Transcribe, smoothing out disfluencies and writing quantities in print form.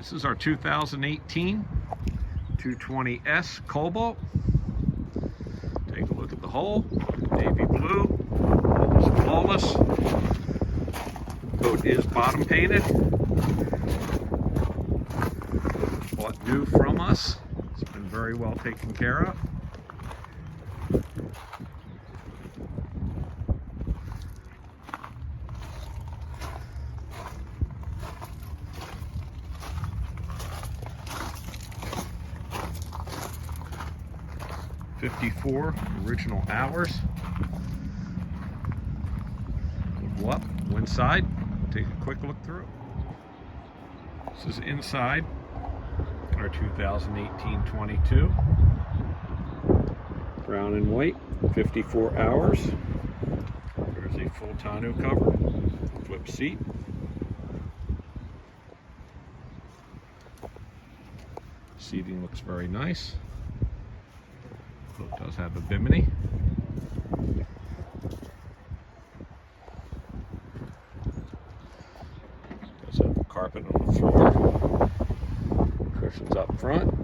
This is our 2018 220S Cobalt. Take a look at the hull. Navy blue. Hull is flawless. Boat is bottom painted. Bought new from us. It's been very well taken care of. "54 original hours." We'll go up, go inside, take a quick look through. This is inside our 2018-22. Brown and white, 54 hours. There's a full tonneau cover, flip seat. Seating looks very nice. Boat does have a bimini. Does have carpet on the floor. Cushions up front.